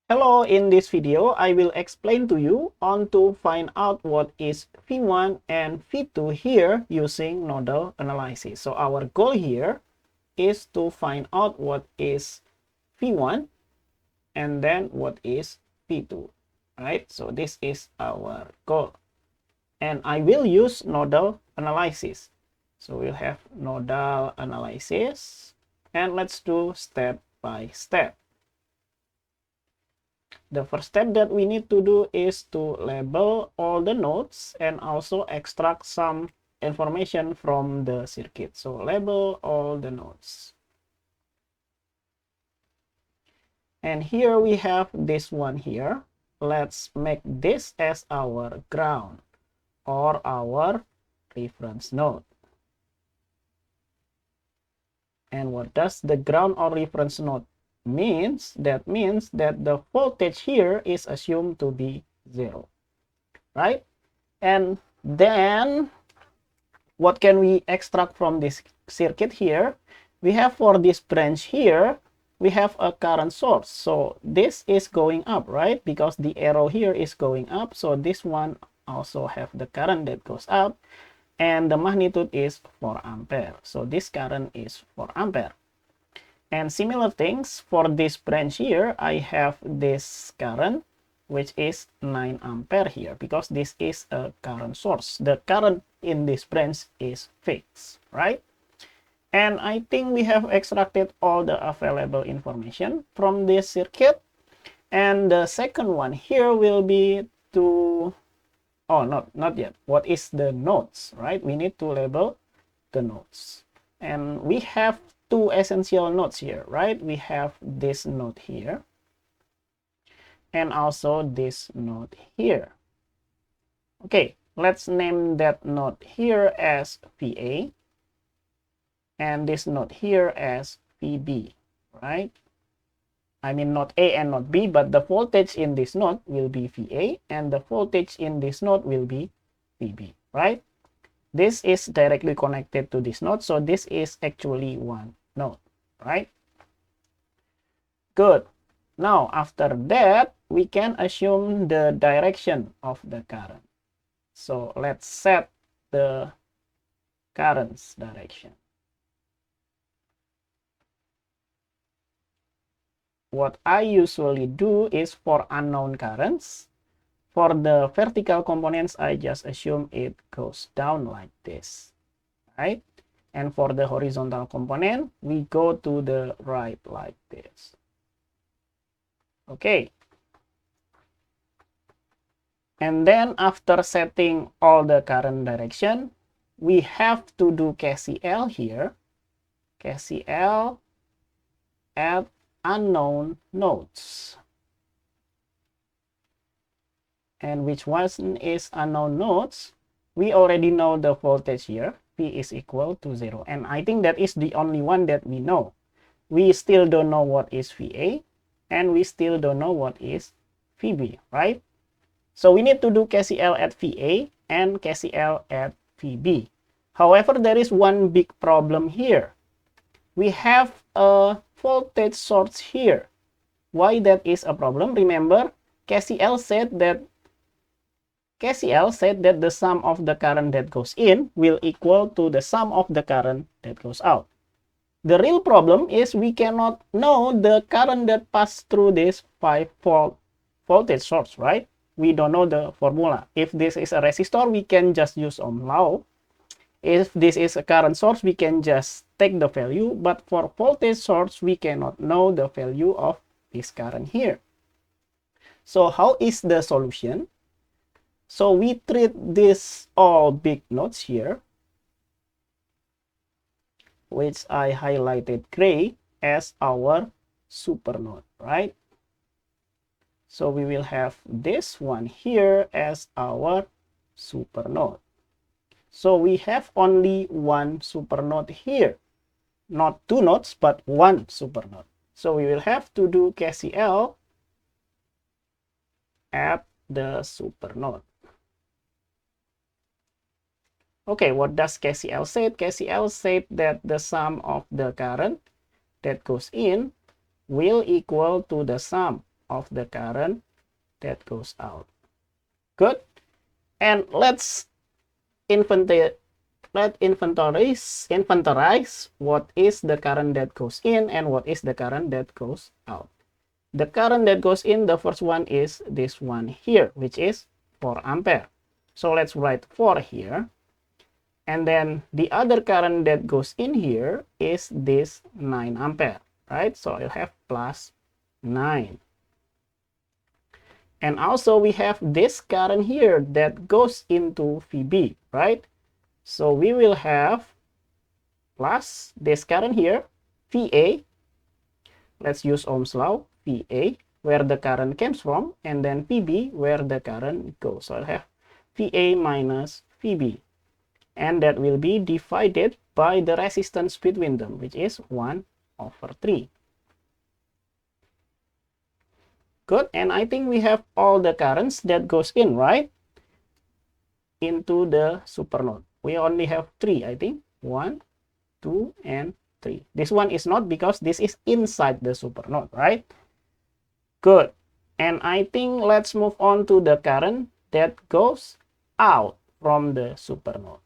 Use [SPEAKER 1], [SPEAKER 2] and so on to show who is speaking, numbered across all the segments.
[SPEAKER 1] Hello, in this video, I will explain to you on to find out what is V1 and V2 here using nodal analysis. So our goal here is to find out what is V1 and then what is V2, right? So this is our goal. And I will use nodal analysis. So we'll have nodal analysis and let's do step by step. The first step that we need to do is to label all the nodes and also extract some information from the circuit. So label all the nodes. And here we have this one here. Let's make this as our ground or our reference node. And what does the ground or reference node means? That means that the voltage here is assumed to be 0, right? And then what can we extract from this circuit here? We have for this branch here, we have a current source. So this is going up, right? Because the arrow here is going up. So this one also have the current that goes up. And the magnitude is 4 ampere. So this current is 4 ampere. And similar things for this branch here, I have this current, which is 9 ampere here, because this is a current source. The current in this branch is fixed, right? And I think we have extracted all the available information from this circuit. And the second one here will be to, oh, not yet. What is the nodes, right? We need to label the nodes. And we have two essential nodes here, right? We have this node here and also this node here. Okay, let's name that node here as VA and this node here as VB, right? I mean not A and not B, but the voltage in this node will be VA and the voltage in this node will be VB, right? This is directly connected to this node, so this is actually one node, right? Good. Now, after that, we can assume the direction of the current. So let's set the current's direction. What I usually do is for unknown currents, for the vertical components, I just assume it goes down like this, right? And for the horizontal component, we go to the right like this. Okay. And then after setting all the current direction, we have to do KCL here. KCL at unknown nodes. And which one is unknown nodes? We already know the voltage here. P is equal to 0. And I think that is the only one that we know. We still don't know what is VA. And we still don't know what is VB, right? So we need to do KCL at VA and KCL at VB. However, there is one big problem here. We have a voltage source here. Why that is a problem? Remember, KCL said that the sum of the current that goes in will equal to the sum of the current that goes out. The real problem is we cannot know the current that passed through this 5-volt voltage source, right? We don't know the formula. If this is a resistor, we can just use Ohm's law. If this is a current source, we can just take the value. But for voltage source, we cannot know the value of this current here. So how is the solution? So we treat this all big nodes here, which I highlighted gray, as our supernode, right? So we will have this one here as our supernode. So we have only one supernode here, not two nodes, but one supernode. So we will have to do KCL at the supernode. Okay, what does KCL say? KCL said that the sum of the current that goes in will equal to the sum of the current that goes out. Good. And let's inventarize what is the current that goes in and what is the current that goes out. The current that goes in, the first one is this one here, which is 4 ampere. So let's write 4 here. And then the other current that goes in here is this 9 ampere, right? So I'll have plus 9. And also we have this current here that goes into VB, right? So we will have plus this current here, VA. Let's use Ohm's law, VA, where the current comes from, and then VB, where the current goes. So I'll have VA minus VB. And that will be divided by the resistance between them, which is 1/3. Good, and I think we have all the currents that goes in, right? Into the supernode. We only have 3, I think. 1, 2, and 3. This one is not because this is inside the supernode, right? Good. And I think let's move on to the current that goes out from the supernode.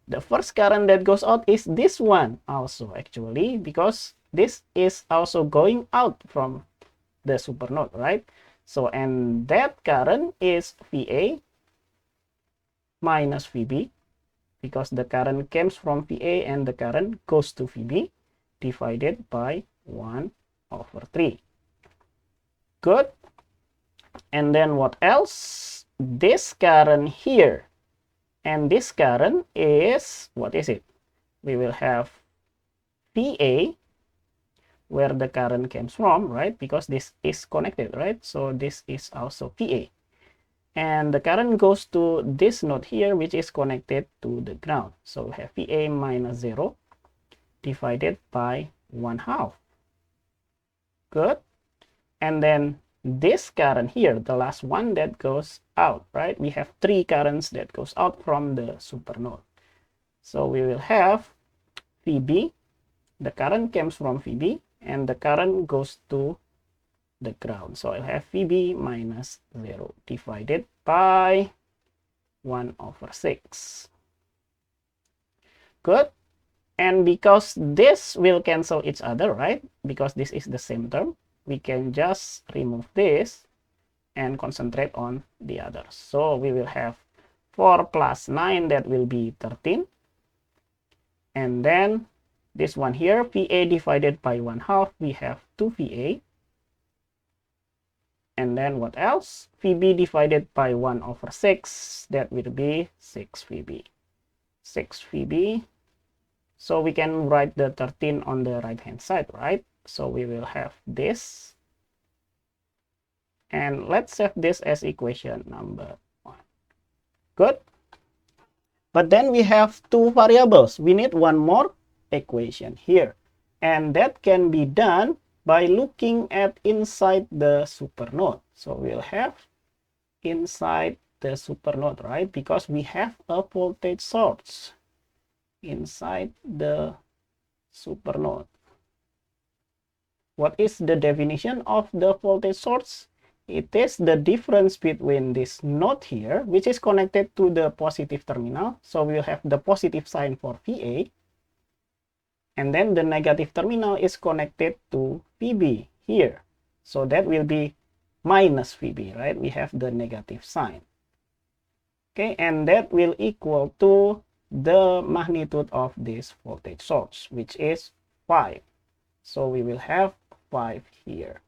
[SPEAKER 1] The first current that goes out is this one also, actually, because this is also going out from the supernode, right? So, and that current is VA minus VB, because the current comes from VA and the current goes to VB, divided by 1/3. Good. And then what else? This current here and this current is, what is it? We will have VA, where the current comes from, right? Because this is connected, right? So this is also VA. And the current goes to this node here, which is connected to the ground. So we have VA minus 0 divided by 1/2. Good. And then this current here, the last one that goes out, right? We have 3 currents that goes out from the supernode. So we will have VB, the current comes from VB, and the current goes to the ground. So I'll have VB minus 0 divided by 1/6. Good. And because this will cancel each other, right? Because this is the same term, we can just remove this and concentrate on the others. So we will have 4 plus 9, that will be 13. And then this one here, VA divided by 1/2, we have 2 VA. And then what else? VB divided by 1/6, that will be 6 VB. 6 VB. So we can write the 13 on the right hand side, right? So we will have this. And let's set this as equation number 1. Good. But then we have 2 variables. We need one more equation here. And that can be done by looking at inside the supernode. So we'll have inside the supernode, right? Because we have a voltage source inside the supernode. What is the definition of the voltage source? It is the difference between this node here, which is connected to the positive terminal. So we'll have the positive sign for VA. And then the negative terminal is connected to VB here. So that will be minus VB, right? We have the negative sign. Okay, and that will equal to the magnitude of this voltage source, which is 5. So we will have 5 here.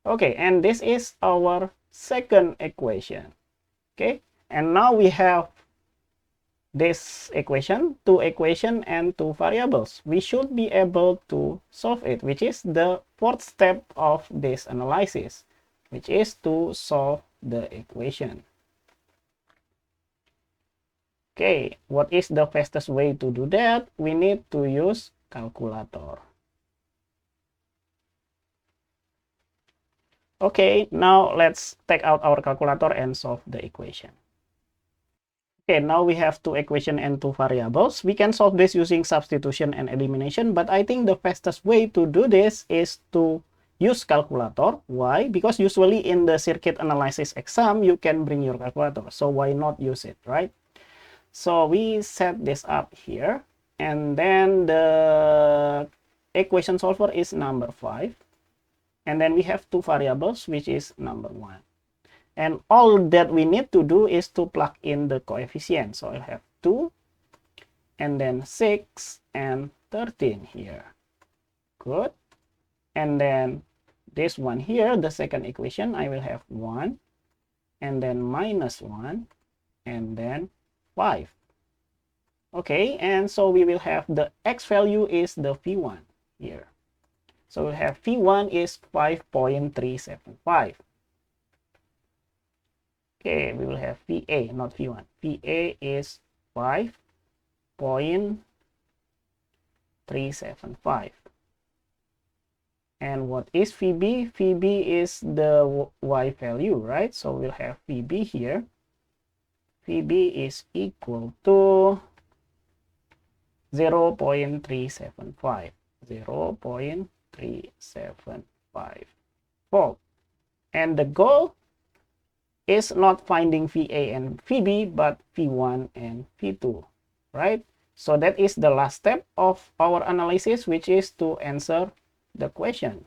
[SPEAKER 1] Okay, and this is our second equation. Okay, and now we have this equation, 2 equations and 2 variables. We should be able to solve it, which is the 4th step of this analysis, which is to solve the equation. Okay, what is the fastest way to do that? We need to use calculator. Okay, now let's take out our calculator and solve the equation. Okay, now we have 2 equations and 2 variables. We can solve this using substitution and elimination, but I think the fastest way to do this is to use calculator. Why? Because usually in the circuit analysis exam, you can bring your calculator. So why not use it, right? So we set this up here. And then the equation solver is number 5. And then we have two variables, which is number 1. And all that we need to do is to plug in the coefficient. So I have 2, and then 6 and 13 here. Good. And then this one here, the second equation, I will have 1, and then minus 1, and then 5. Okay, and so we will have the x value is the V1 here. So we have V1 is 5.375. Okay, we will have VA, not V1. VA is 5.375. And what is VB? VB is the Y value, right? So we'll have VB here. VB is equal to 0.375. 0.375 volt. And the goal is not finding VA and VB, but V1 and V2, right? So that is the last step of our analysis, which is to answer the question.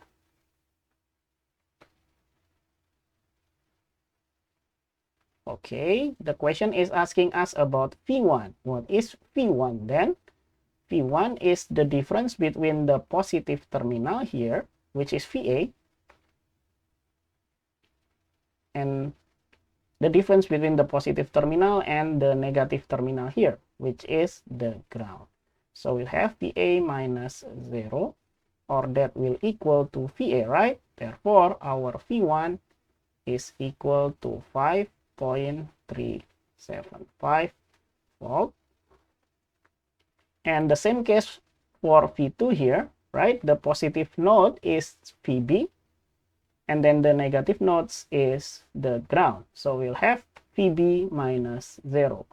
[SPEAKER 1] Okay, the question is asking us about V1. What is V1 then? V1 is the difference between the positive terminal here, which is VA, and the difference between the positive terminal and the negative terminal here, which is the ground. So we have VA minus 0, or that will equal to VA, right? Therefore, our V1 is equal to 5.375 volt. And the same case for V2 here, right? The positive node is VB, and then the negative nodes is the ground. So we'll have VB minus 0.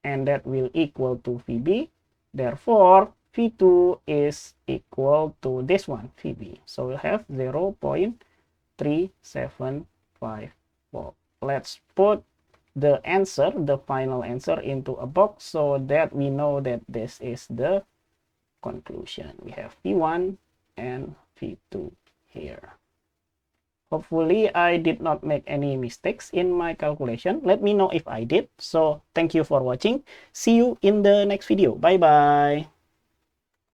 [SPEAKER 1] And that will equal to VB. Therefore, V2 is equal to this one, VB. So we'll have 0.375 volt. Let's put the answer, the final answer, into a box so that we know that this is the conclusion. We have V1 and V2 here. Hopefully I did not make any mistakes in my calculation. Let me know if I did. So thank you for watching. See you in the next video. Bye bye.